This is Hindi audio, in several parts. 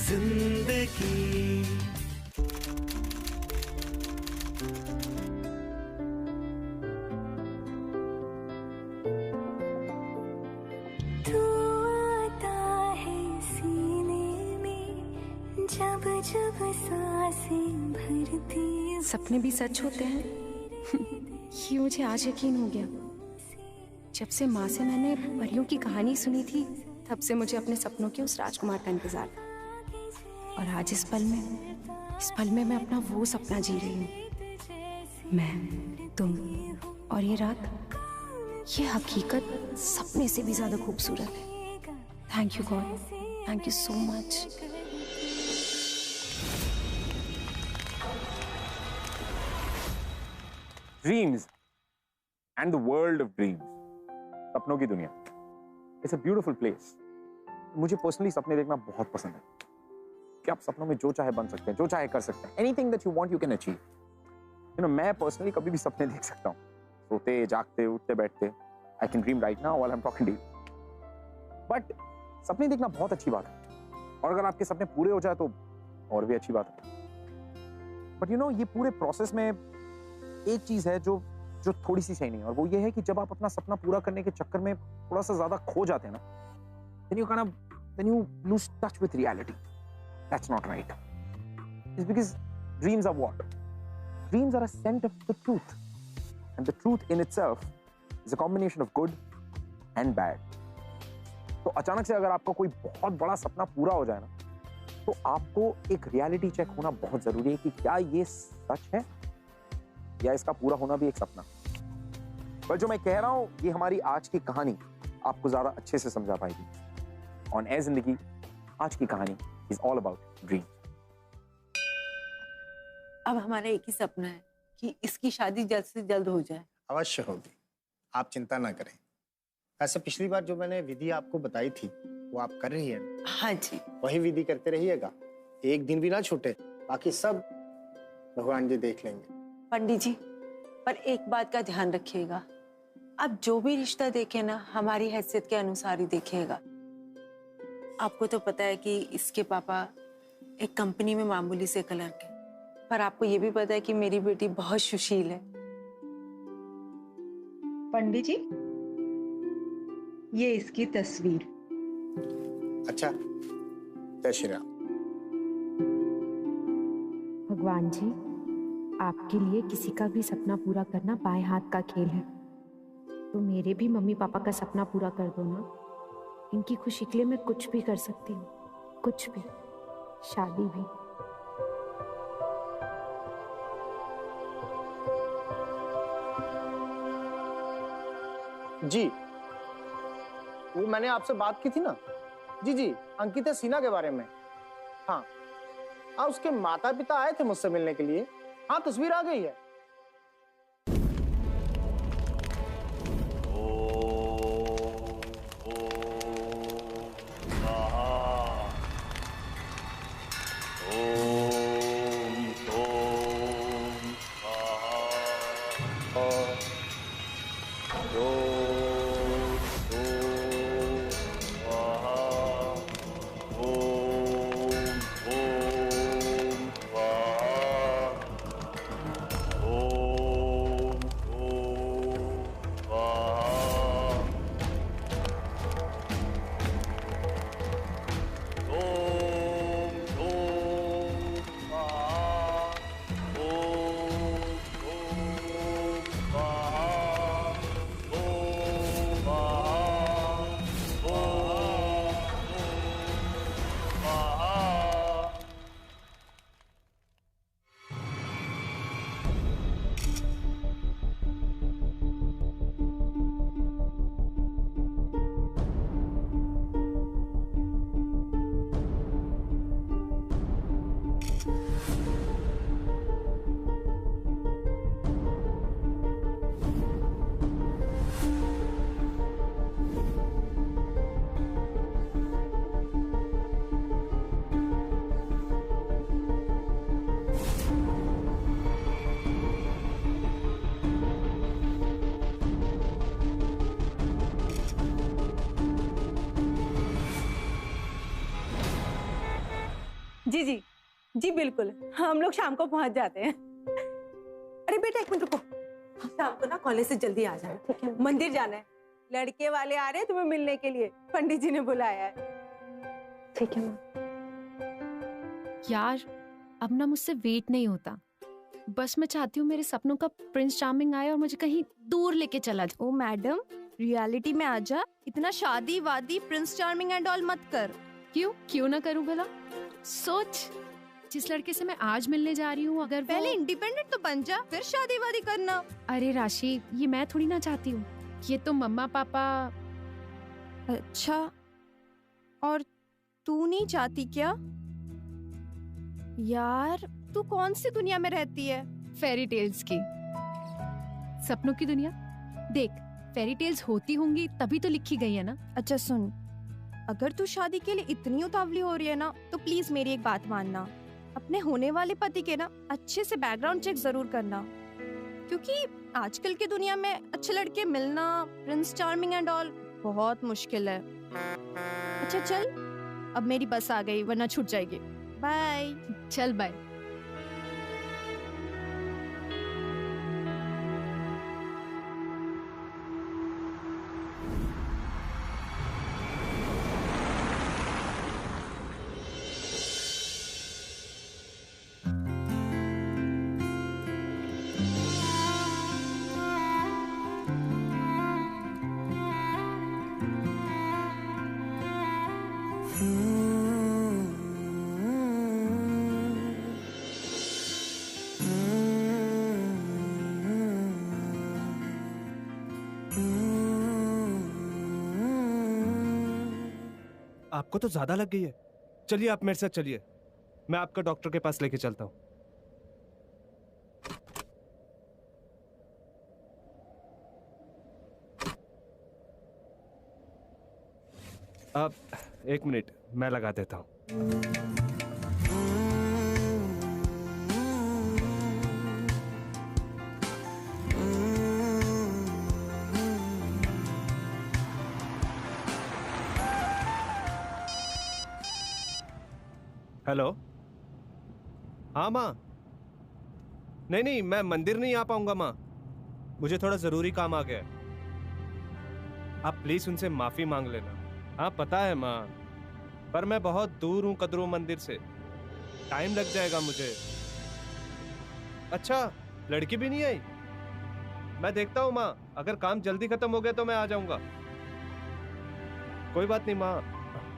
जिंदगी। तू आता है सीने में जब जब सांसें भरती। सपने भी सच होते हैं। ये मुझे आज यकीन हो गया। जब से माँ से मैंने परियों की कहानी सुनी थी, तब से मुझे अपने सपनों के उस राजकुमार का इंतजार था। और आज इस पल में मैं अपना वो सपना जी रही हूँ। मैं, तुम और ये रात, ये हकीकत सपने से भी ज्यादा खूबसूरत है। Thank you God, thank you so much. Dreams and the world of dreams. सपनों की दुनिया। It's a beautiful place. मुझे पर्सनली सपने देखना बहुत पसंद है कि आप सपनों में जो चाहे बन सकते हैं, जो चाहे कर सकते हैं। Anything that you want, you can achieve. You know, मैं पर्सनली कभी भी सपने देख सकता हूँ, सोते, जागते, उठते, बैठते। I can dream right now while I'm talking to you. But सपने देखना बहुत अच्छी बात है, और अगर आपके सपने पूरे हो जाए तो और भी अच्छी बात है। But you know, ये पूरे प्रोसेस में एक चीज है जो थोड़ी सी सही नहीं है, और वो ये है कि जब आप अपना सपना पूरा करने के चक्कर में थोड़ा सा ज्यादा खो जाते हैं ना, then you lose touch with reality. That's not right. It's because dreams are what? Dreams are a scent of the truth. And the truth in itself is a combination of good and bad. तो अचानक से अगर आपका कोई बहुत बड़ा सपना पूरा हो जाए ना, तो आपको एक रियलिटी चेक होना बहुत जरूरी है कि क्या ये सच है या इसका पूरा होना भी एक सपना। पर जो मैं कह रहा हूं, ये हमारी आज की कहानी आपको ज्यादा अच्छे से समझा पाएगी। ऑन ए जिंदगी आज की कहानी इज ऑल अबाउट ड्रीम। अब हमारा एक ही सपना है कि इसकी शादी जल्द से जल्द हो जाए। अवश्य होगी, आप चिंता ना करें। ऐसे पिछली बार जो मैंने विधि आपको बताई थी वो आप कर रही है? हाँ जी। वही विधि करते रहिएगा, एक दिन भी ना छूटे, बाकी सब भगवान जी देख लेंगे। पंडित जी, पर एक बात का ध्यान रखिएगा, आप जो भी रिश्ता देखें ना, हमारी हैसियत के अनुसार ही देखिएगा। आपको तो पता है कि इसके पापा एक कंपनी में मामूली से क्लर्क है, पर आपको ये भी पता है कि मेरी बेटी बहुत सुशील है। पंडित जी, ये इसकी तस्वीर। अच्छा, जय श्री राम। भगवान जी, आपके लिए किसी का भी सपना पूरा करना बाएं हाथ का खेल है, तो मेरे भी मम्मी पापा का सपना पूरा कर दो ना। इनकी खुशी के लिए मैं कुछ भी कर सकती हूँ, कुछ भी, शादी भी। जी, वो मैंने आपसे बात की थी ना। जी, अंकिता सिन्हा के बारे में। हाँ, उसके माता पिता आए थे मुझसे मिलने के लिए। हाँ, तस्वीर आ गई है। जी जी जी बिल्कुल, हम लोग शाम को पहुंच जाते हैं। अरे बेटा एक मिनट रुको, शाम को ना कॉलेज से जल्दी आ जाना, ठीक है। मंदिर जाना है, लड़के वाले आ रहे हैं तुम्हें मिलने के लिए, पंडित जी ने बुलाया है। ठीक है माँ। यार अब ना मुझसे वेट नहीं होता, बस मैं चाहती हूँ मेरे सपनों का प्रिंस चार्मिंग आए और मुझे कहीं दूर लेके चला जाए। ओ मैडम, रियलिटी में आ जा, इतना शादी वादी प्रिंस चार्मिंग एंड ऑल मत कर। क्यों ना करूँ भला? सोच, जिस लड़के से मैं आज मिलने जा रही हूँ अगर पहले इंडिपेंडेंट तो बन जा, फिर शादी वादी करना। अरे राशि, ये मैं थोड़ी ना चाहती हूँ, ये तो मम्मा पापा। अच्छा, और तू नहीं चाहती क्या? यार तू कौन सी दुनिया में रहती है? फेरी टेल्स की, सपनों की दुनिया। देख, फेरी टेल्स होती होंगी तभी तो लिखी गई है ना। अच्छा सुन, अगर तू शादी के लिए इतनी उतावली हो रही है ना, तो प्लीज मेरी एक बात मानना, अपने होने वाले पति के ना अच्छे से बैकग्राउंड चेक जरूर करना, क्योंकि आजकल की दुनिया में अच्छे लड़के मिलना, प्रिंस चार्मिंग एंड ऑल, बहुत मुश्किल है। अच्छा चल, अब मेरी बस आ गई वरना छूट जाएगी। बाय। चल बाय। आपको तो ज्यादा लग गई है। चलिए आप मेरे साथ चलिए, मैं आपका डॉक्टर के पास लेके चलता हूँ। अब एक मिनट, मैं लगा देता हूँ। हेलो, हाँ माँ। नहीं, मैं मंदिर नहीं आ पाऊंगा माँ, मुझे थोड़ा जरूरी काम आ गया है। आप प्लीज उनसे माफी मांग लेना। हाँ पता है माँ, पर मैं बहुत दूर हूँ कद्रू मंदिर से, टाइम लग जाएगा मुझे। अच्छा, लड़की भी नहीं आई? मैं देखता हूँ माँ, अगर काम जल्दी खत्म हो गया तो मैं आ जाऊंगा। कोई बात नहीं माँ,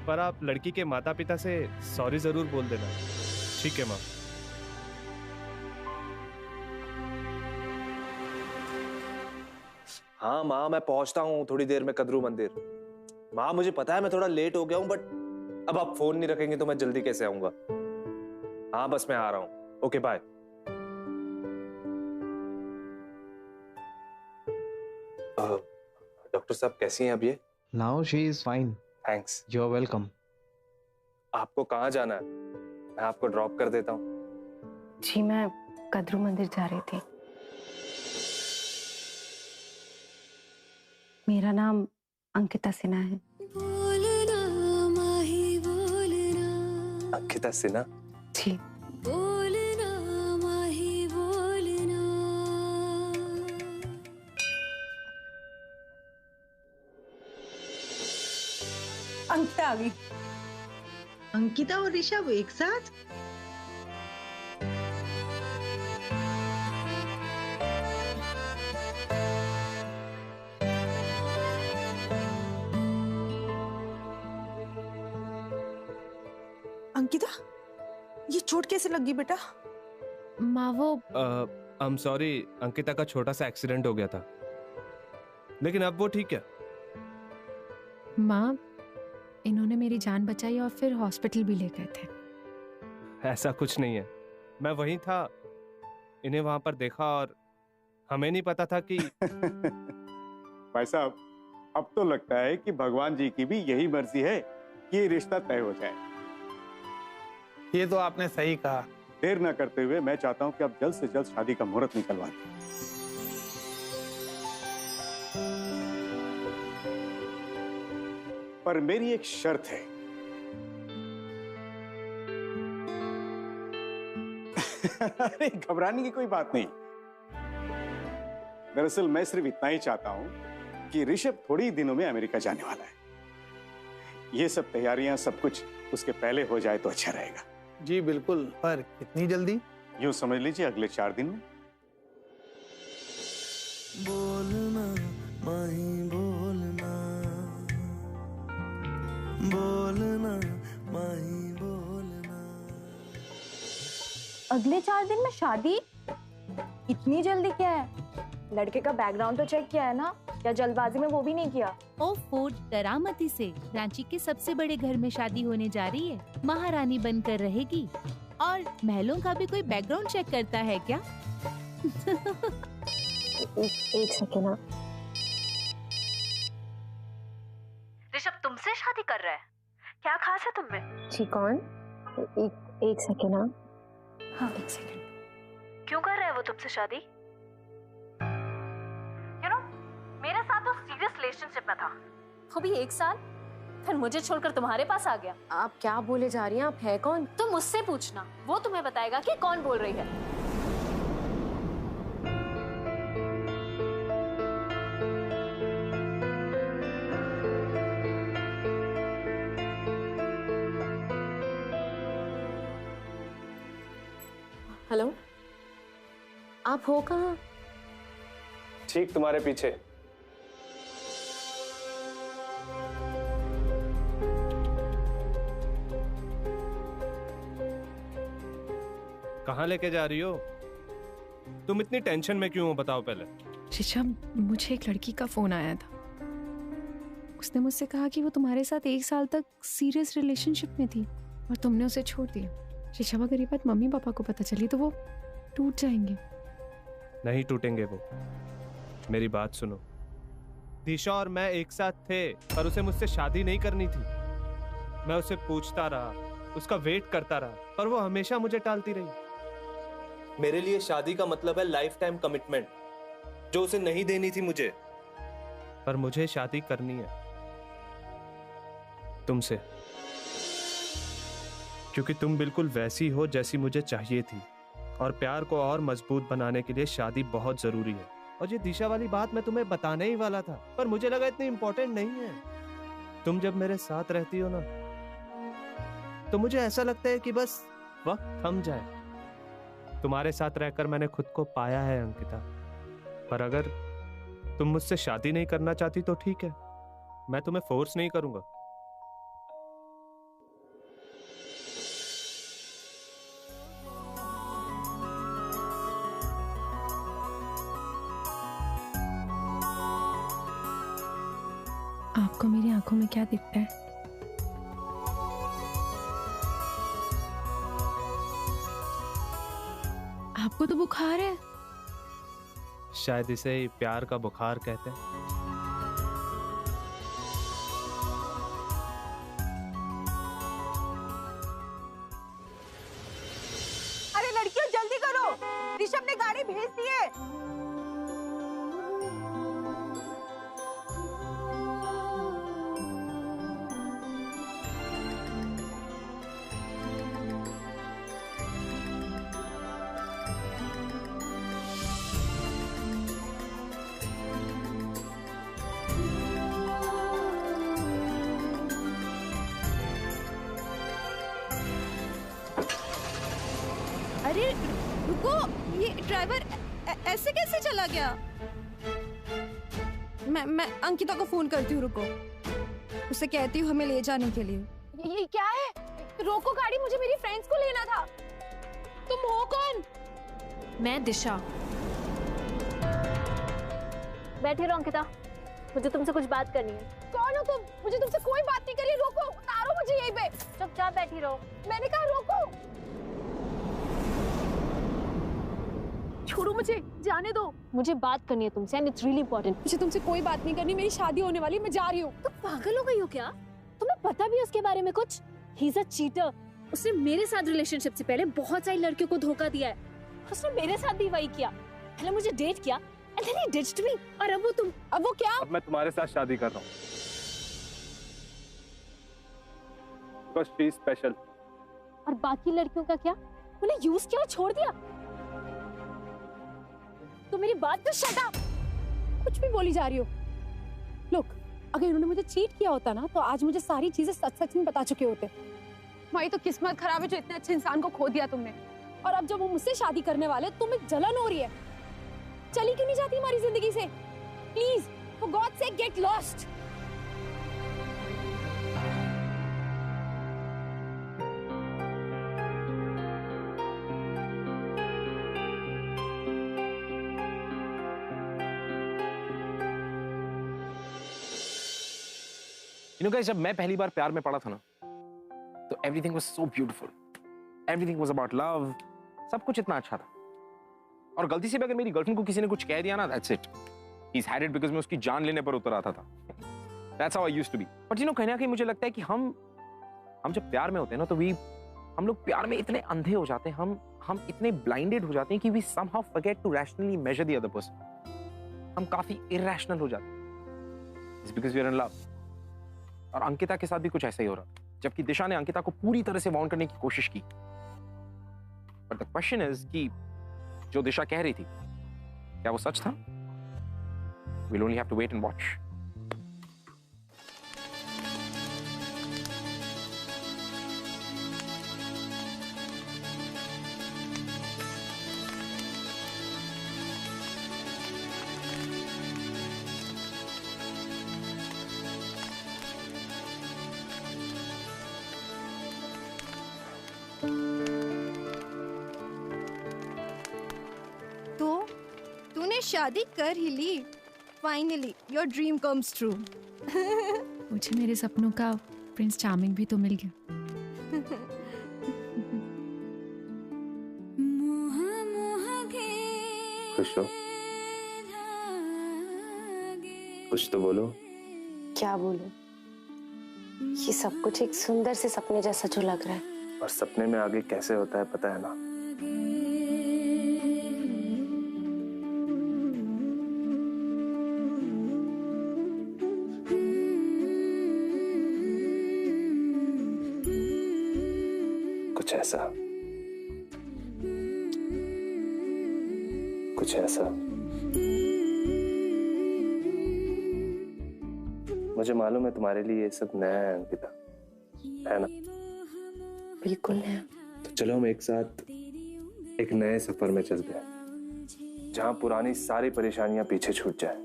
पर आप लड़की के माता पिता से सॉरी जरूर बोल देना। ठीक है माँ। हाँ माँ, मैं पहुंचता हूँ थोड़ी देर में कद्रू मंदिर। माँ मुझे पता है मैं थोड़ा लेट हो गया हूँ, बट अब आप फोन नहीं रखेंगे तो मैं जल्दी कैसे आऊंगा। हाँ बस मैं आ रहा हूँ। Okay bye. डॉक्टर साहब कैसी हैं अब ये? Now she is fine. Thanks. You're welcome. आपको कहाँ जाना है? मैं आपको ड्रॉप कर देता हूँ। जी मैं कद्रू मंदिर जा रही थी। मेरा नाम अंकिता सिन्हा है। बोलना माही बोलना, अंकिता सिन्हा? जी। बोलना माही बोलना। अंकिता आ गई। अंकिता और ऋषभ एक साथ? अंकिता, ये चोट कैसे लगी बेटा? माँ वो आई एम सॉरी, अंकिता का छोटा सा एक्सीडेंट हो गया था, लेकिन अब वो ठीक है। माँ, इन्होंने मेरी जान बचाई और फिर हॉस्पिटल भी ले गए थे। ऐसा कुछ नहीं है, मैं वहीं था, इन्हें वहां पर देखा और हमें नहीं पता था कि भाई साहब, अब तो लगता है कि भगवान जी की भी यही मर्जी है कि ये रिश्ता तय हो जाए। ये तो आपने सही कहा। देर न करते हुए मैं चाहता हूं कि आप जल्द से जल्द शादी का मुहूर्त निकलवा दें। पर मेरी एक शर्त है। अरे घबराने की कोई बात नहीं। दरअसल मैं सिर्फ इतना ही चाहता हूं कि ऋषभ थोड़ी ही दिनों में अमेरिका जाने वाला है। ये सब तैयारियां सब कुछ उसके पहले हो जाए तो अच्छा रहेगा। जी बिल्कुल, पर कितनी जल्दी? यूं समझ लीजिए अगले 4 दिन में। बोलना माही बोलना, बोलना माही बोलना। अगले 4 दिन में शादी? इतनी जल्दी क्या है? लड़के का बैकग्राउंड तो चेक किया है ना, या जल्दबाजी में वो भी नहीं किया? ओफो, डरामती से रांची के सबसे बड़े घर में शादी होने जा रही है। महारानी बनकर रहेगी। और महलों का भी कोई बैकग्राउंड चेक करता है क्या? एक सेकेंड ना। ऋषभ तुमसे शादी कर रहा है? क्या खास है तुम में? जी कौन? एक सेकेंड ना। हाँ, एक सेकेंड। क्यों कर रहा है वो तुमसे शादी? मेरे साथ तो सीरियस रिलेशनशिप में था। वो भी 1 साल, फिर मुझे छोड़कर तुम्हारे पास आ गया। आप क्या बोले जा रही हैं? आप है कौन? तुम मुझसे पूछना, वो तुम्हें बताएगा कि कौन बोल रही है। हेलो, आप हो कहाँ? ठीक तुम्हारे पीछे। कहाँ लेके जा रही हो? तुम इतनी टेंशन में क्यों हो, बताओ पहले। ऋषभ, मुझे एक लड़की का फोन आया था। उसने मुझसे कहा कि वो तुम्हारे साथ 1 साल तक सीरियस रिलेशनशिप में थी और तुमने उसे छोड़ दिया। ऋषभ, अगर ये बात मम्मी पापा को पता चली तो वो टूट जाएंगे। नहीं टूटेंगे वो। मेरी बात सुनो। दिशा और मैं एक साथ थे, पर उसे मुझसे शादी नहीं करनी थी। मैं उसे पूछता रहा, उसका वेट करता रहा, पर वो हमेशा मुझे टालती रही। मेरे लिए शादी का मतलब है लाइफ टाइम कमिटमेंट, जो उसे नहीं देनी थी मुझे। पर मुझे शादी करनी है तुमसे, क्योंकि तुम बिल्कुल वैसी हो जैसी मुझे चाहिए थी। और प्यार को और मजबूत बनाने के लिए शादी बहुत जरूरी है। और ये दिशा वाली बात मैं तुम्हें बताने ही वाला था, पर मुझे लगा इतनी इंपॉर्टेंट नहीं है। तुम जब मेरे साथ रहती हो ना, तो मुझे ऐसा लगता है कि बस वक्त थम जाए। तुम्हारे साथ रहकर मैंने खुद को पाया है अंकिता। पर अगर तुम मुझसे शादी नहीं करना चाहती तो ठीक है, मैं तुम्हें फोर्स नहीं करूंगा। आपको मेरी आंखों में क्या दिखता है? आपको तो बुखार है। शायद इसे प्यार का बुखार कहते हैं। अरे लड़कियों जल्दी करो, ऋषभ ने गाड़ी भेज दी है। अरे रुको, ये ड्राइवर ऐसे कैसे चला गया? मैं अंकिता को फोन करती हूँ, रुको। उसे कहती हूँ हमें ले जाने के लिए। ये क्या है? रोको गाड़ी, मुझे मेरी फ्रेंड्स को लेना था। तुम हो कौन? मैं दिशा। बैठे रहो अंकिता, मुझे तुमसे कुछ बात करनी है। कौन हो तुम? मुझे तुमसे कोई बात नहीं करनी। रोको, उतारो मुझे यहीं पे। चुपचाप बैठी रहो। मैंने कहा रोको। छोड़ो मुझे, जाने दो। मुझे बात करनी है तुमसे एंड इट्स रियली इंपॉर्टेंट। मुझे तुमसे कोई बात नहीं करनी, मेरी शादी होने वाली, मैं जा रही हूँ। तुम पागल हो गई हो क्या? तुम्हें पता भी है उसके बारे में कुछ? ही इज अ चीटर। उसने मेरे साथ रिलेशनशिप से पहले बहुत सारी लड़कियों को धोखा दिया है। उसने मेरे साथ भी वही किया। पहले मुझे डेट किया एंड देन ही डिच्ड मी। और अब वो तुम, अब वो क्या? अब मैं तुम्हारे साथ शादी कर रहा हूँ। Because she is special। और बाकी लड़कियों का क्या? उन्हें यूज किया और छोड़ दिया। तुम मेरी बात तो शट अप। कुछ भी बोली जा रही हो। लोग, अगर इन्होंने मुझे चीट किया होता ना तो आज मुझे सारी चीजें सच सच में बता चुके होते। भाई तो किस्मत खराब है जो इतने अच्छे इंसान को खो दिया तुमने। और अब जब वो मुझसे शादी करने वाले तुम्हें जलन हो रही है। चली क्यों नहीं जाती हमारी जिंदगी से? Please for God sake get lost. You know guys, जब मैं पहली बार प्यार में पड़ा था ना, तो everything was so beautiful. Everything was about love. सब कुछ इतना अच्छा था। और गलती से भी अगर मेरी गर्लफ्रेंड को किसी ने कुछ कह दिया ना, that's it. He's had it because मैं उसकी जान लेने पर उतर आता था। That's how I used to be. But you know, कहीं ना कहीं मुझे लगता है कि हम जब प्यार में होते हैं ना, तो हम लोग प्यार में इतने अंधे हो जाते हैं, हम इतने blinded हो जाते हैं कि we somehow forget to rationally measure the other person. हम काफी irrational हो जाते हैं। It's because we are in love. और अंकिता के साथ भी कुछ ऐसा ही हो रहा, जबकि दिशा ने अंकिता को पूरी तरह से वाउंड करने की कोशिश की। बट द क्वेश्चन इज कि जो दिशा कह रही थी, क्या वो सच था? We'll only have to wait and watch. तो तूने शादी कर ही ली। Finally your dream comes true. मुझे मेरे सपनों का प्रिंस चार्मिंग भी तो मिल गया। खुश हो? कुछ तो बोलो। क्या बोलूं? ये सब कुछ एक सुंदर से सपने जैसा जो लग रहा है। और सपने में आगे कैसे होता है पता है ना? कुछ ऐसा, कुछ ऐसा। मुझे मालूम है तुम्हारे लिए ये सब नया है अंकिता, है ना? बिल्कुल नया। तो चलो हम एक साथ एक नए सफर में चलते हैं, जहां पुरानी सारी परेशानियां पीछे छूट जाए।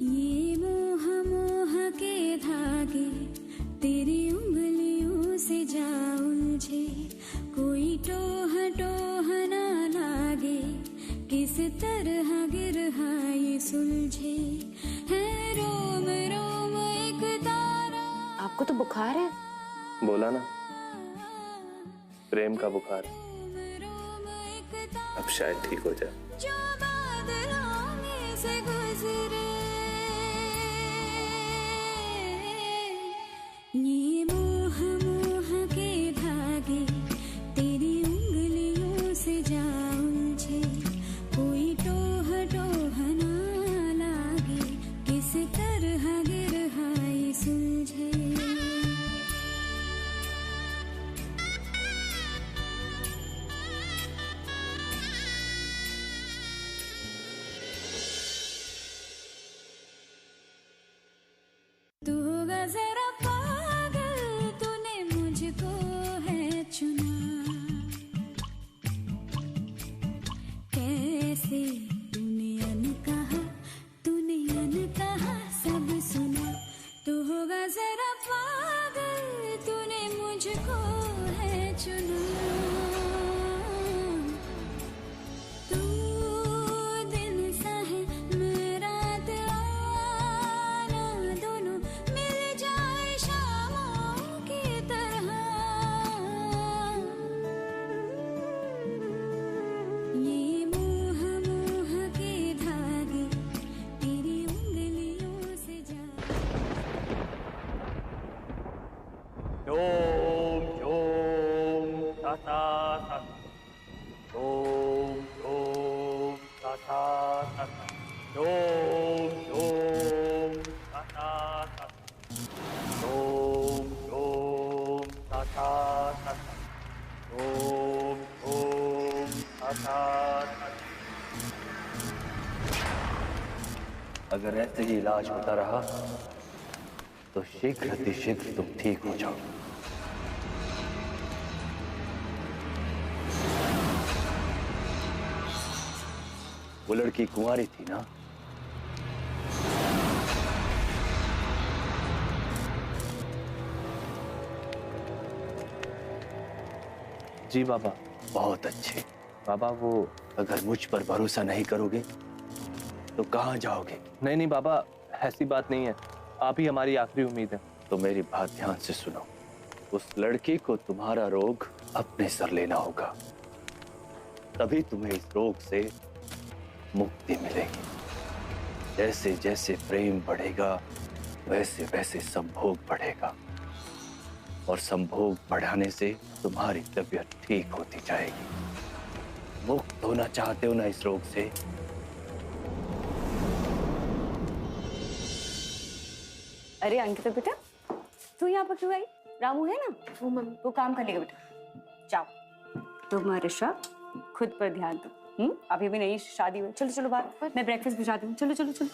ये मोह मोह के धागे तेरी उंगलियों से जा उलझे, कोई टोह टोह ना लागे, किस तरह गिरहा ये सुलझे, है रोम रोम एक तारा। आपको तो बुखार है। बोला ना, प्रेम का बुखार। अब शायद ठीक हो जाए। जो बादलों में से गुजरे, ये मोह मोह के धागे तेरी उंगलियों से जा उलझे, कोई टोह टोह ना लागे, किस तरह गिरहा ये सुलझे। अगर ऐसे ही इलाज होता रहा तो शीघ्र अतिशीघ्र तुम ठीक हो जाओ। वो लड़की कुंवारी थी ना? जी बाबा। बहुत अच्छे। बाबा वो अगर मुझ पर भरोसा नहीं करोगे तो कहाँ जाओगे? नहीं नहीं बाबा, ऐसी बात नहीं है, आप ही हमारी आखिरी उम्मीद है। तो मेरी बात ध्यान से सुनो। उस लड़की को तुम्हारा रोग अपने सर लेना होगा, तभी तुम्हें इस रोग से मुक्ति मिलेगी। जैसे जैसे प्रेम बढ़ेगा वैसे वैसे संभोग बढ़ेगा, और संभोग बढ़ाने से तुम्हारी तबीयत ठीक होती जाएगी। मुक्त होना चाहते हो ना इस रोग से? अरे अंकिता बेटा, तू यहाँ पर क्यों आई? रामू है ना, वो मम्मी वो काम कर लेगा बेटा। जाओ तुम ऋषभ खुद पर ध्यान दो। अभी भी नहीं शादी हुई। चलो चलो बाहर, मैं ब्रेकफास्ट भिजवाती हूँ। चलो चलो चलो।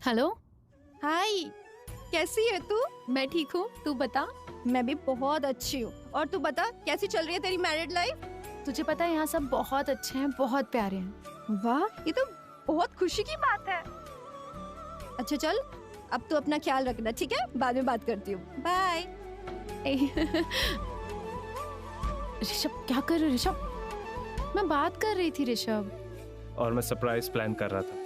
हेलो। हाय, कैसी है तू? मैं ठीक हूँ, तू बता। मैं भी बहुत अच्छी हूँ। और तू बता, कैसी चल रही है तेरी मैरिड लाइफ? तुझे पता है यहाँ सब बहुत अच्छे हैं, बहुत प्यारे हैं। वाह, ये तो बहुत खुशी की बात है। अच्छा चल, अब तू अपना ख्याल रखना, ठीक है? बाद में बात करती हूँ। बाय। ऋषभ क्या कर रहे हो? ऋषभ, मैं बात कर रही थी ऋषभ। और मैं सरप्राइज प्लान कर रहा था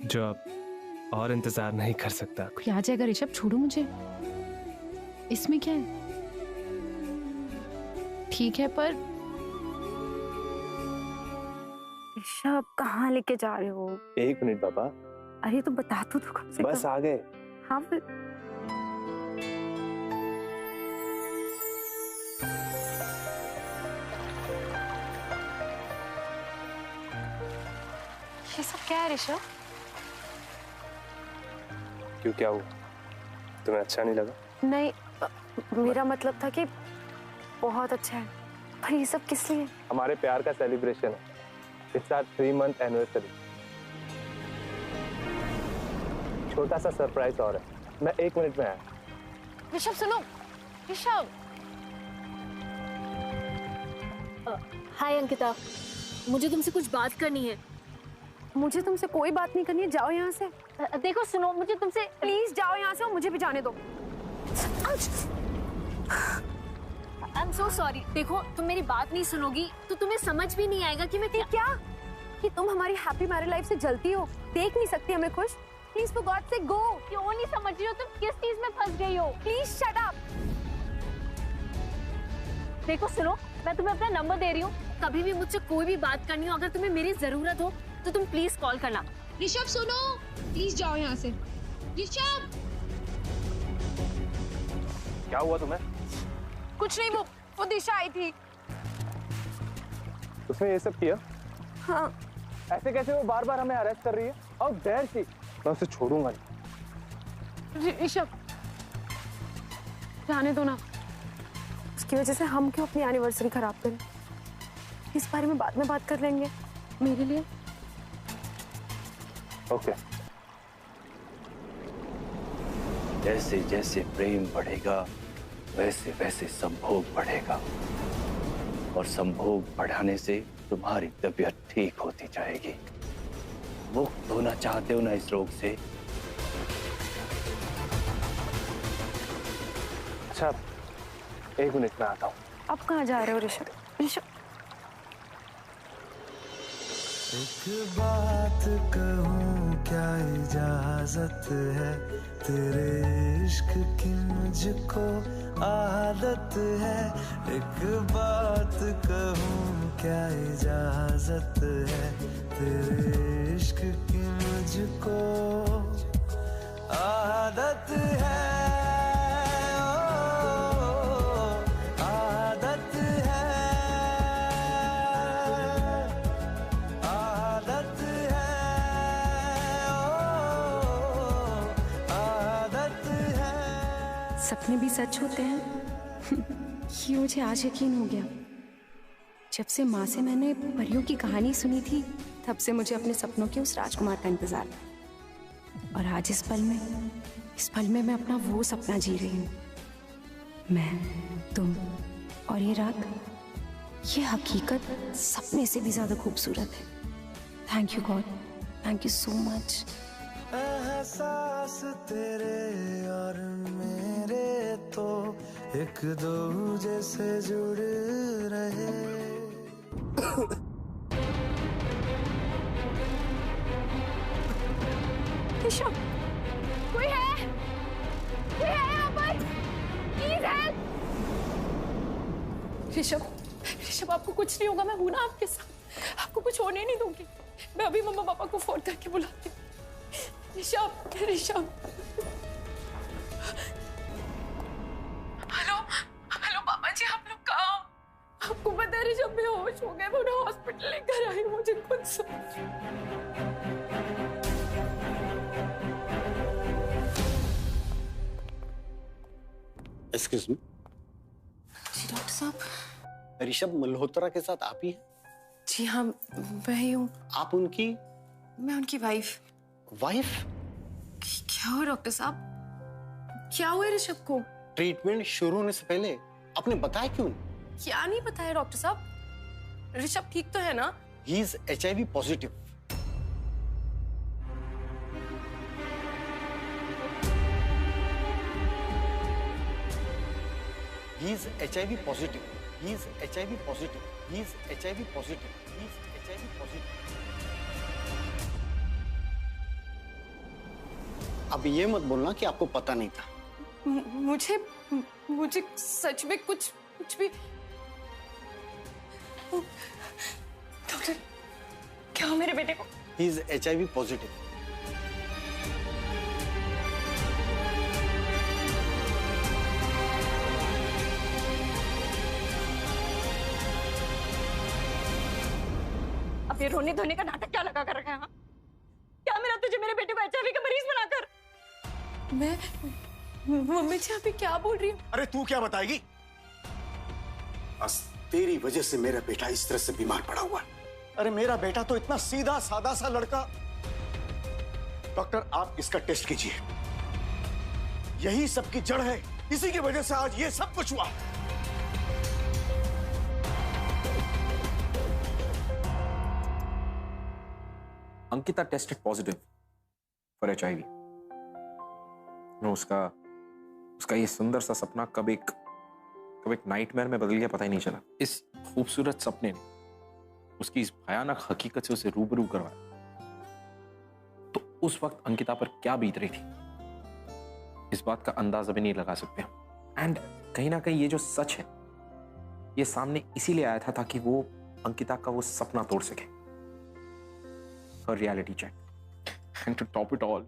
जो अब और इंतजार नहीं कर सकता। कोई आ जाएगा ऋषभ, छोड़ो मुझे। इसमें क्या है? ठीक है पर ऋषभ कहाँ लेके जा रहे हो? 1 मिनट बाबा। अरे तो बता तो कम से कम। बस आ गए। हाँ फिर ये सब क्या है ऋषभ? क्यों, क्या हुआ? तुम्हें अच्छा नहीं लगा? नहीं, मेरा मतलब था कि बहुत अच्छा है, पर ये सब किस लिए? हमारे प्यार का सेलिब्रेशन है। It's our 3 month anniversary. छोटा सा सरप्राइज और है। मैं 1 मिनट में आया। ऋषभ सुनो। ऋषभ। हाय अंकिता, मुझे तुमसे कुछ बात करनी है। मुझे तुमसे कोई बात नहीं करनी है, जाओ यहाँ से। देखो सुनो, मुझे तुमसे प्लीज जाओ यहाँ से और मुझे भी जाने दो। I am so sorry. देखो तुम मेरी बात नहीं सुनोगी तो तुम्हें समझ भी नहीं आएगा कि मैं क्या कि तुम हमारी हैप्पी मैरिड लाइफ से जलती हो, देख नहीं सकती हमें खुश। प्लीज फॉर गॉड से गो। क्यों नहीं समझ रही हो तुम? किस चीज में फंस गई हो? Please shut up. देखो सुनो, मैं तुम्हें अपना नंबर दे रही हूँ, कभी भी मुझसे कोई भी बात करनी हो, अगर तुम्हें मेरी जरूरत हो तो तुम प्लीज कॉल करना। ऋषभ सुनो, प्लीज जाओ यहाँ से। ऋषभ। क्या हुआ तुम्हें? कुछ नहीं, वो दिशा आई थी। उसने ये सब किया? हाँ। ऐसे कैसे वो बार बार हमें अरेस्ट कर रही है? और डेयर सी, मैं उसे छोड़ूंगा नहीं। ऋषभ जाने दो ना, उसकी वजह से हम क्यों अपनी एनिवर्सरी खराब करें? इस बारे में बाद में बात कर लेंगे। मेरे लिए ओके। जैसे जैसे प्रेम बढ़ेगा वैसे वैसे संभोग बढ़ेगा, और संभोग बढ़ाने से तुम्हारी तबीयत ठीक होती जाएगी। मुक्त होना चाहते हो ना इस रोग से? अच्छा, 1 मिनट में आता हूँ। अब कहाँ जा रहे हो ऋषभ? ऋषभ एक बात कहूँ, क्या इजाजत है? तेरे इश्क की मुझको आदत है। एक बात कहूँ, क्या इजाजत है? तेरे इश्क की मुझको आदत है, आदत है, आदत है, आदत है। सपने भी सच होते हैं। ये मुझे आज यकीन हो गया। जब से माँ से मैंने परियों की कहानी सुनी थी, तब से मुझे अपने सपनों के उस राजकुमार का इंतजार था। और आज इस पल में मैं अपना वो सपना जी रही हूँ। मैं, तुम और ये रात, ये हकीकत सपने से भी ज्यादा खूबसूरत है। Thank you God, thank you so much. एहसास तेरे और मेरे तो एक दूजे से जुड़ रहे। ऋषभ, कोई है? कोई है यहाँ पर? Please help. ऋषभ, आपको कुछ नहीं होगा, मैं हूं ना आपके साथ। आपको कुछ होने नहीं दूंगी। मैं अभी मम्मा पापा को फोन करके बुलाती हूँ। ऋषभ। हेलो पापा जी, आप लोग कहाँ हो? आपको पता है ऋषभ बेहोश हो गए, मैं उन्हें हॉस्पिटल लेकर आई हूँ। मुझे खुद समझ। Excuse me. जी डॉक्टर साहब। ऋषभ मल्होत्रा के साथ आप ही हैं? जी हाँ, मैं ही हूँ। आप उनकी? मैं उनकी वाइफ। वाइफ? क्या हुआ डॉक्टर साहब? क्या हुआ ऋषभ को? ट्रीटमेंट शुरू होने से पहले आपने बताया क्यों? क्या नहीं बताया डॉक्टर साहब? ऋषभ ठीक तो है ना? He is HIV positive. He is HIV positive. He is HIV positive. He is HIV positive. He is HIV positive. अब ये मत बोलना कि आपको पता नहीं था। मुझे सच में कुछ भी। डॉक्टर, क्या हो मेरे बेटे को? He is HIV positive. अब ये रोने धोने का नाटक क्या लगा कर रखा है? क्या मिला तुझे मेरे बेटे को HIV का मरीज बनाकर? मम्मी जी, आप क्या बोल रही हो? अरे तू क्या बताएगी? बस तेरी वजह से मेरा बेटा इस तरह से बीमार पड़ा हुआ है। अरे मेरा बेटा तो इतना सीधा सादा सा लड़का। डॉक्टर, आप इसका टेस्ट कीजिए। यही सबकी जड़ है, इसी की वजह से आज ये सब कुछ हुआ। Ankita tested positive for HIV। उसका ये सुंदर सा सपना कब एक नाइटमेयर में बदल गया, पता ही नहीं चला। इस खूबसूरत सपने ने उसकी इस भयानक हकीकत से उसे रूबरू करवाया। तो उस वक्त अंकिता पर क्या बीत रही थी, इस बात का अंदाजा भी नहीं लगा सकते हम। एंड कहीं ना कहीं ये जो सच है, ये सामने इसीलिए आया था ताकि वो अंकिता का वो सपना तोड़ सके। Her reality check. And to top it all,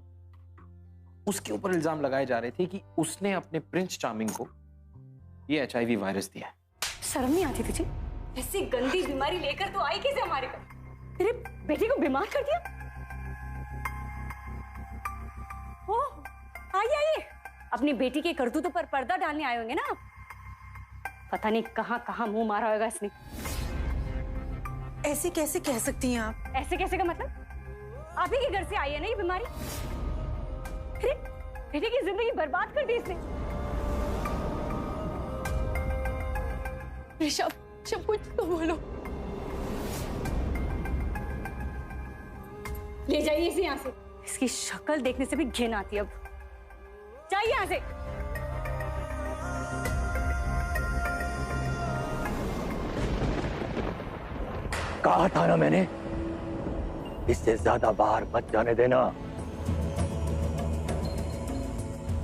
उसके ऊपर इल्जाम लगाए जा रहे थे कि उसने अपने प्रिंस चार्मिंग को ये HIV वायरस दिया है। शर्म नहीं आती तुझे? ऐसी गंदी बीमारी लेकर तो आई कैसे हमारे घर? तेरे बेटे को बीमार कर दिया? ओह, आइए। अपनी बेटी के करतूतों पर पर्दा डालने आए होंगे ना? पता नहीं कहां मुंह मारा होगा इसने। ऐसे कैसे कह सकती हैं आप? ऐसे कैसे का मतलब? आप ही के घर से आई है ना ये बीमारी? बेटे की जिंदगी बर्बाद कर दी इसने। ऋषभ, कुछ तो बोलो। ले जाइए इसे यहाँ से। इसकी शक्ल देखने से भी घिन आती है अब। जाइए यहाँ से। कहा था ना मैंने, इससे ज्यादा बाहर मत जाने देना।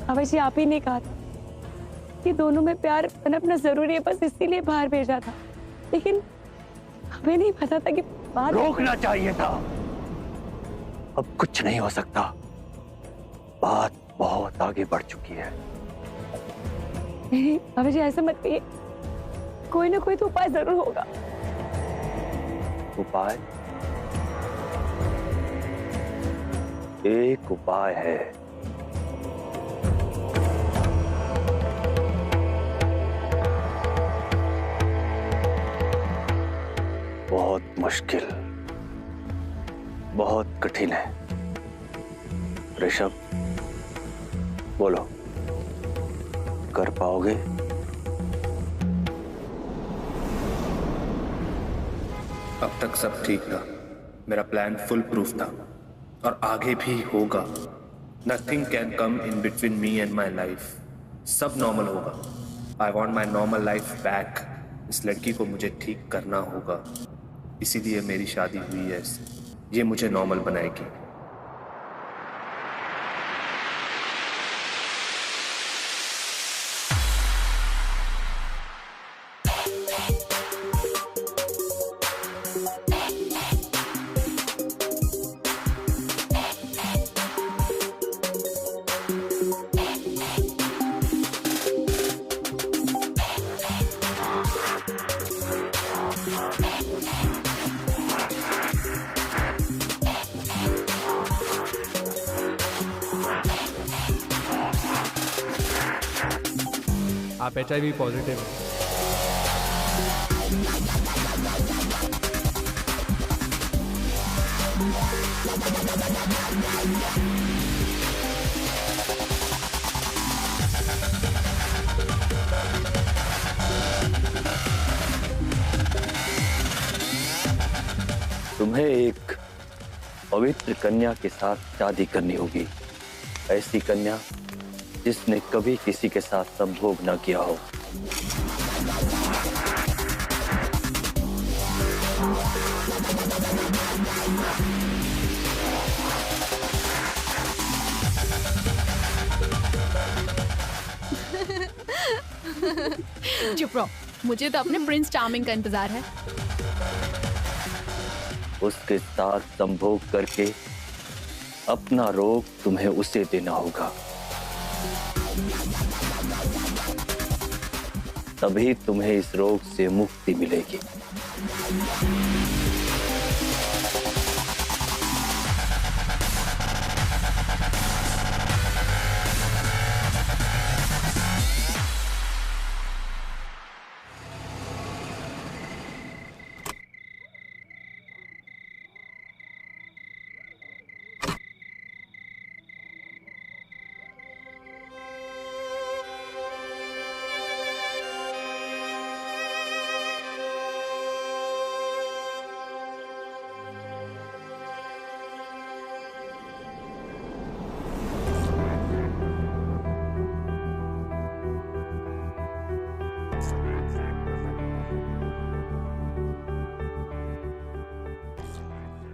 बाबा जी, आप ही ने कहा था कि दोनों में प्यार पनपना जरूरी है, बस इसीलिए बाहर भेजा था। लेकिन हमें नहीं पता था कि बाहर रोकना चाहिए था। अब कुछ नहीं हो सकता। बात बहुत आगे बढ़ चुकी है। अभी जी ऐसे मत कहिए, कोई ना कोई तो उपाय जरूर होगा। उपाय? एक उपाय है। बहुत मुश्किल, बहुत कठिन है। ऋषभ, बोलो, कर पाओगे? अब तक सब ठीक था, मेरा प्लान फुल प्रूफ था और आगे भी होगा। Nothing can come in between me and my life. सब नॉर्मल होगा। I want my normal life back. इस लड़की को मुझे ठीक करना होगा, इसीलिए मेरी शादी हुई है इससे। ये मुझे नॉर्मल बनाएगी। आप HIV पॉजिटिव हैं। तुम्हें एक पवित्र कन्या के साथ शादी करनी होगी। ऐसी कन्या जिसने कभी किसी के साथ संभोग न किया हो। चुप रहो, मुझे तो अपने प्रिंस चार्मिंग का इंतजार है। उसके साथ संभोग करके अपना रोग तुम्हें उसे देना होगा, तभी तुम्हें इस रोग से मुक्ति मिलेगी।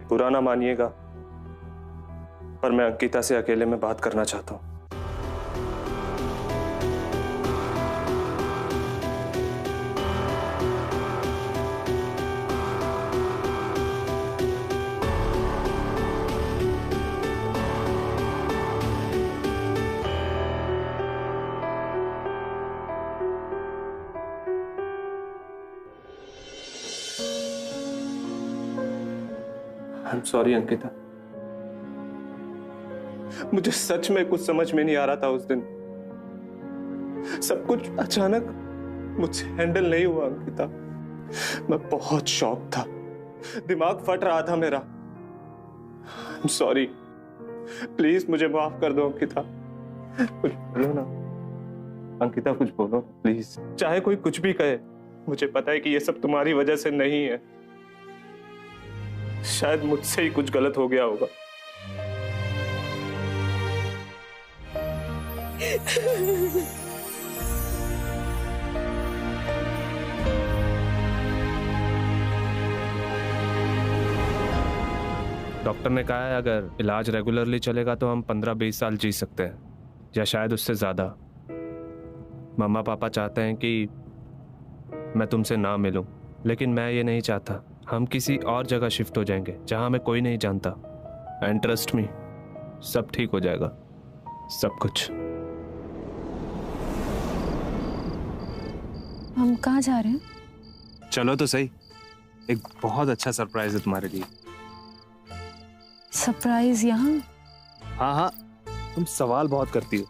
बुरा ना मानिएगा, पर मैं अंकिता से अकेले में बात करना चाहता हूं। I'm sorry अंकिता, मुझे सच में कुछ समझ में नहीं आ रहा था उस दिन। सब कुछ अचानक मुझसे हैंडल नहीं हुआ अंकिता। मैं बहुत शॉक था, दिमाग फट रहा था मेरा। I'm sorry, प्लीज मुझे माफ कर दो अंकिता। कुछ बोलो ना अंकिता, कुछ बोलो प्लीज। चाहे कोई कुछ भी कहे, मुझे पता है कि ये सब तुम्हारी वजह से नहीं है। शायद मुझसे ही कुछ गलत हो गया होगा। डॉक्टर ने कहा है अगर इलाज रेगुलरली चलेगा तो हम 15-20 साल जी सकते हैं, या शायद उससे ज्यादा। मम्मा पापा चाहते हैं कि मैं तुमसे ना मिलूं, लेकिन मैं ये नहीं चाहता। हम किसी और जगह शिफ्ट हो जाएंगे जहां हमें कोई नहीं जानता। एंड ट्रस्ट मी, सब ठीक हो जाएगा, सब कुछ। हम कहाँ जा रहे हैं? चलो तो सही, एक बहुत अच्छा सरप्राइज है तुम्हारे लिए। सरप्राइज यहाँ? हाँ हाँ, तुम सवाल बहुत करती हो।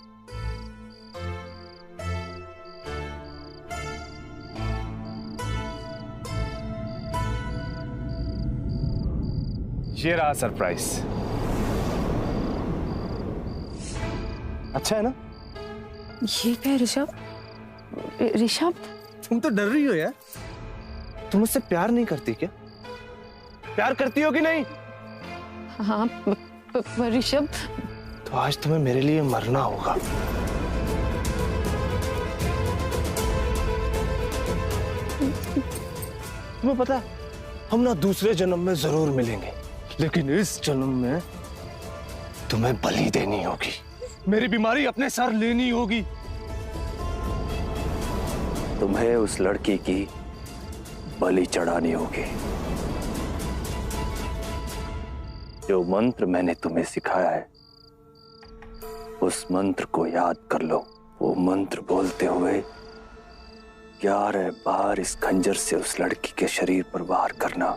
ये रहा सरप्राइज। अच्छा है ना? ये क्या है ऋषभ? ऋषभ, तुम तो डर रही हो यार। तुम मुझसे प्यार नहीं करती क्या? प्यार करती हो कि नहीं? हाँ ऋषभ। तो आज तुम्हें मेरे लिए मरना होगा। तुम्हें पता है, हम ना दूसरे जन्म में जरूर मिलेंगे, लेकिन इस जन्म में तुम्हें बलि देनी होगी। मेरी बीमारी अपने सर लेनी होगी। तुम्हें उस लड़की की बलि चढ़ानी होगी। जो मंत्र मैंने तुम्हें सिखाया है, उस मंत्र को याद कर लो। वो मंत्र बोलते हुए 11 बार इस खंजर से उस लड़की के शरीर पर वार करना।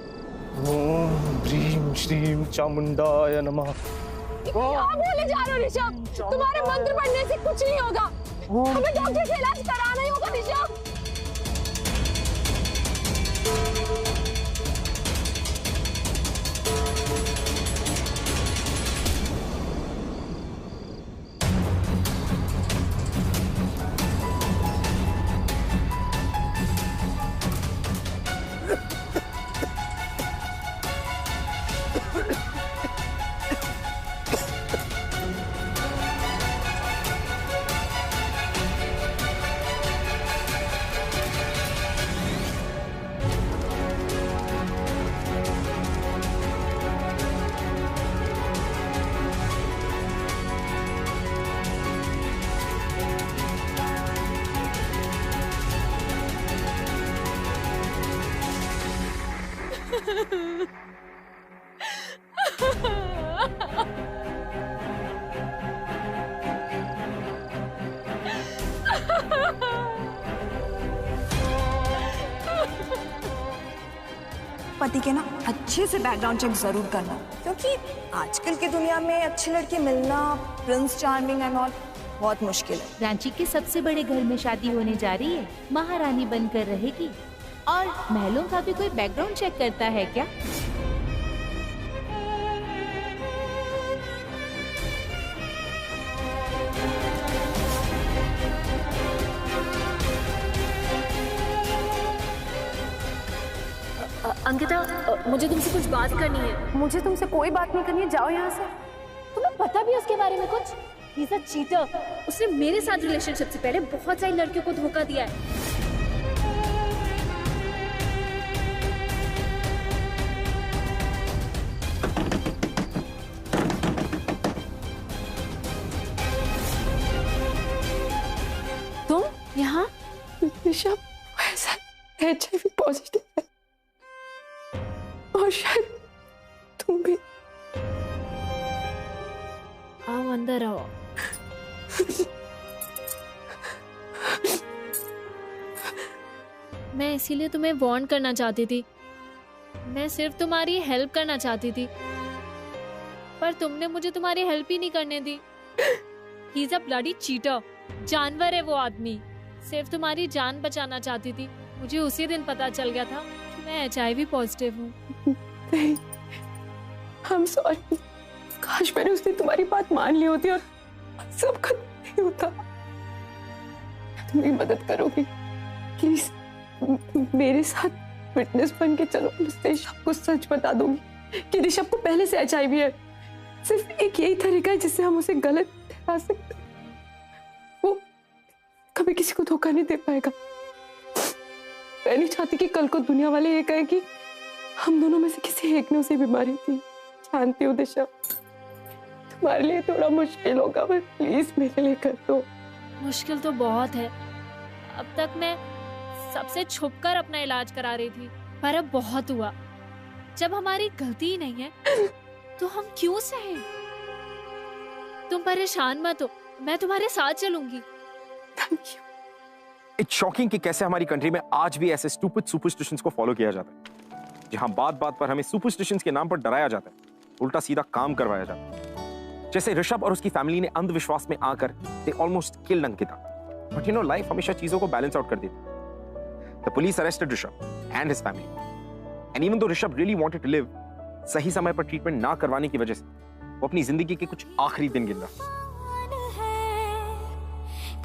ओम ह्रीं श्रीं चामुंडाय नमः। क्या बोले जा रहे हो ऋषभ? तुम्हारे मंत्र पढ़ने से कुछ नहीं होगा। हमें डॉक्टर से इलाज कराना ही होगा ऋषभ। पति के ना अच्छे से बैकग्राउंड चेक जरूर करना, क्योंकि आजकल की दुनिया में अच्छी लड़की मिलना, प्रिंस चार्मिंग एंड ऑल, बहुत मुश्किल है। रांची के सबसे बड़े घर में शादी होने जा रही है, महारानी बनकर रहेगी। और महलों का भी कोई बैकग्राउंड चेक करता है क्या? अंकिता, मुझे तुमसे कुछ बात करनी है। मुझे तुमसे कोई बात नहीं करनी है, जाओ यहाँ से। तुम्हें पता भी है उसके बारे में कुछ? ही इज अ चीटर। उसने मेरे साथ रिलेशनशिप से पहले बहुत सारी लड़कियों को धोखा दिया है। तुम यहाँ? ऋषभ ऐसा HIV पॉजिटिव है, और शायद तुम भी। आओ अंदर आओ। मैं इसीलिए तुम्हें वार्न करना चाहती थी। मैं सिर्फ तुम्हारी हेल्प करना चाहती थी, पर तुमने मुझे तुम्हारी हेल्प ही नहीं करने दी। He is a bloody cheater. जानवर है वो आदमी। सिर्फ तुम्हारी जान बचाना चाहती थी। मुझे उसी दिन पता चल गया था कि मैं HIV पॉजिटिव हूँ। नहीं, I'm sorry। काश मैंने उस दिन तुम्हारी बात मान ली होती और सब खत्म नहीं होता। तुम मेरी मदद करोगी प्लीज? मेरे साथ विटनेस बन के चलो, ऋषभ को सच बता दूंगी कि ऋषभ को पहले से HIV है। सिर्फ एक यही तरीका है जिससे हम उसे गलत ठहरा सकते। वो कभी किसी को धोखा नहीं दे पाएगा। मैं नहीं चाहती कि कल को दुनिया वाले ये कहे कि हम दोनों में से किसी एक ने उसे बीमारी थी। जानती हूँ दिशा, तुम्हारे लिए थोड़ा मुश्किल होगा, पर प्लीज मेरे लिए कर दो। मुश्किल तो बहुत है। अब तक मैं सबसे छुपकर अपना इलाज करा रही थी, पर अब बहुत हुआ। जब हमारी गलती ही नहीं है तो हम क्यों सहे? तुम परेशान मत हो, मैं तुम्हारे साथ चलूंगी। इट्स शॉकिंग कि कैसे हमारी कंट्री में आज भी ऐसे स्टूपिड सुपरस्टिशंस को फॉलो किया जाता है, जहां बात बात पर हमें सुपरस्टिशंस के नाम पर डराया जाता है, उल्टा सीधा काम करवाया जाता है। जैसे ऋषभ और उसकी फैमिली ने अंधविश्वास में आकर they almost killed Ankita, but you know life हमेशा चीजों को बैलेंस आउट कर देती है। The police arrested Rishabh and his family, and even though Rishabh really wanted to live, सही समय पर ट्रीटमेंट ना करवाने की वजह से वो अपनी जिंदगी के कुछ आखिरी दिन गिन रहा।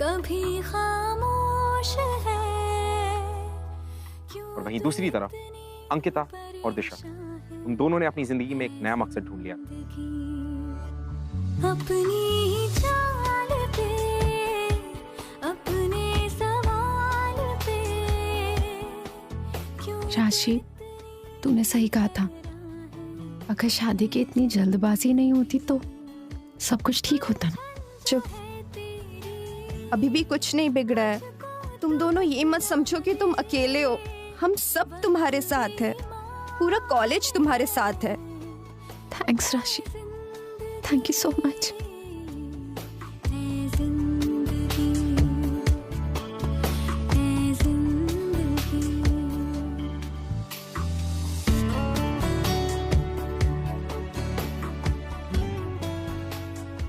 कभी खामोश है। और वहीं दूसरी तरफ अंकिता और दिशा, उन दोनों ने अपनी जिंदगी में एक नया मकसद ढूंढ लिया। अपनी चाल पे, अपने सवाल पे। राशि, तूने सही कहा था, अगर शादी की इतनी जल्दबाजी नहीं होती तो सब कुछ ठीक होता ना। चुप, अभी भी कुछ नहीं बिगड़ा है। तुम दोनों ये मत समझो कि तुम अकेले हो, हम सब तुम्हारे साथ है, पूरा कॉलेज तुम्हारे साथ है। थैंक्स राशि, थैंक यू सो मच।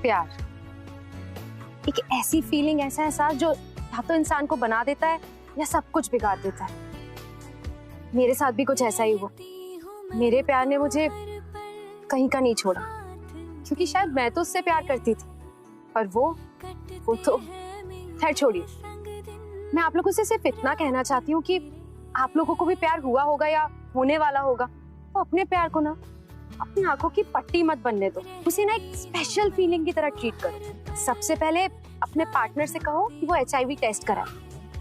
प्यार एक ऐसी फीलिंग, ऐसा एहसास जो या तो इंसान को बना देता है या सब कुछ बिगाड़ देता है। मेरे साथ भी कुछ ऐसा ही हुआ। मेरे प्यार ने मुझे कहीं का नहीं छोड़ा, क्योंकि शायद मैं तो उससे प्यार करती थी, पर वो तो खैर छोड़िए। मैं आप लोगों से सिर्फ इतना कहना चाहती हूँ कि आप लोगों को भी प्यार हुआ होगा या होने वाला होगा, तो अपने प्यार को ना अपनी आंखों की पट्टी मत बनने दो, उसे ना एक स्पेशल फीलिंग की तरह ट्रीट करो। सबसे पहले अपने पार्टनर से कहो कि वो HIV टेस्ट कराए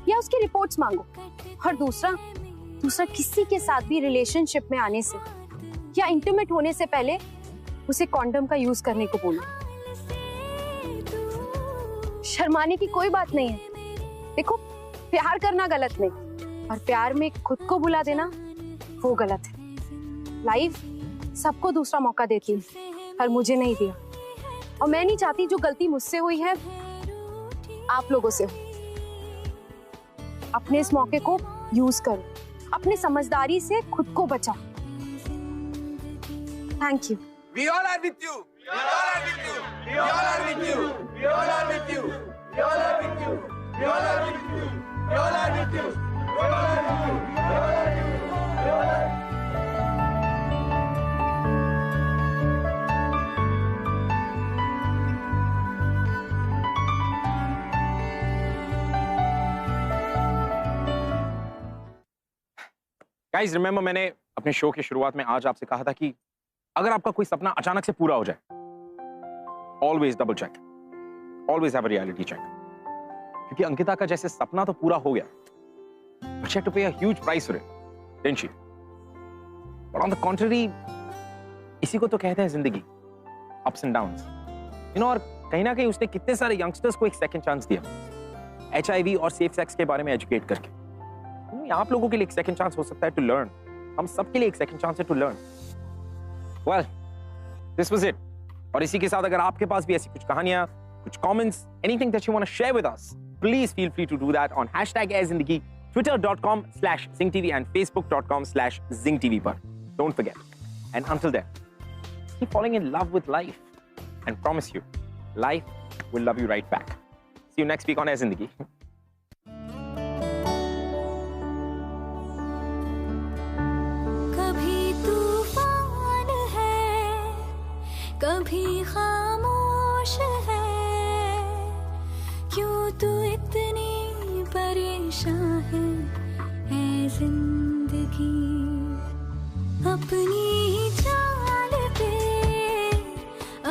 या उसकी रिपोर्ट्स मांगो, और दूसरा किसी के साथ भी रिलेशनशिप में आने से या इंटीमेट होने से पहले उसे कॉन्डम का यूज करने को बोलो। शर्माने की कोई बात नहीं है। देखो, प्यार करना गलत नहीं, और प्यार में खुद को भुला देना वो गलत है। लाइफ सबको दूसरा मौका देती है, पर मुझे नहीं दिया, और मैं नहीं चाहती जो गलती मुझसे हुई है आप लोगों से हो। अपने इस मौके को यूज करो, अपने समझदारी से खुद को बचाओ। Thank you. We all are with you. We all are with you. We all are with you. We all are with you. We all are with you. We all are with you. We all are with you. We all are with you. We all are with you. We all are with you. Guys, remember मैंने अपने शो की शुरुआत में आज आपसे कहा था कि अगर आपका कोई सपना अचानक से पूरा हो जाए, always double check, always have a reality check, क्योंकि अंकिता का जैसे सपना तो पूरा हो गया, but she had to pay a huge price for it, didn't she? But on the contrary, इसी को तो कहते हैं जिंदगी, ups and downs, you know। और कहीं ना कहीं उसने कितने सारे यंगस्टर्स को एक सेकंड चांस दिया, HIV और सेफ सेक्स के बारे में एजुकेट करके। आप लोगों के लिए एक सेकंड चांस हो सकता है टू लर्न, हम सबके लिए एक सेकंड चांस है to learn. Well, this was it. और इसी के साथ अगर आपके पास भी ऐसी कुछ कहानियां, कुछ comments, anything that you want to share with us, please feel free to do that on #AirZindagi, twitter.com/ZingTV and facebook.com/ZingTV पर। Don't forget. And until then, keep falling in love with life and promise you, life will love you right back. See you next week on AirZindagi. कभी खामोश है, क्यों तू इतनी परेशान है जिंदगी। अपनी चाल पे,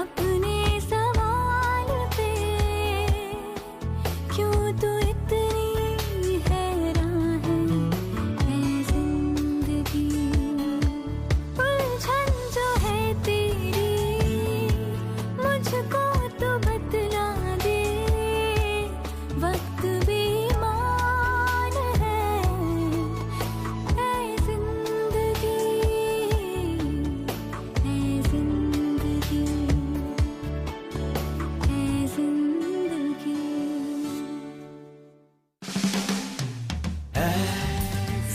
अपने सवाल पे, क्यों तू इतनी हैरान है जिंदगी। उलझन जो है तेरी मुझको तो बतला दे, वक्त बेईमान है जिंदगी।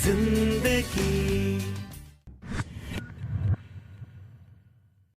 जिंदगी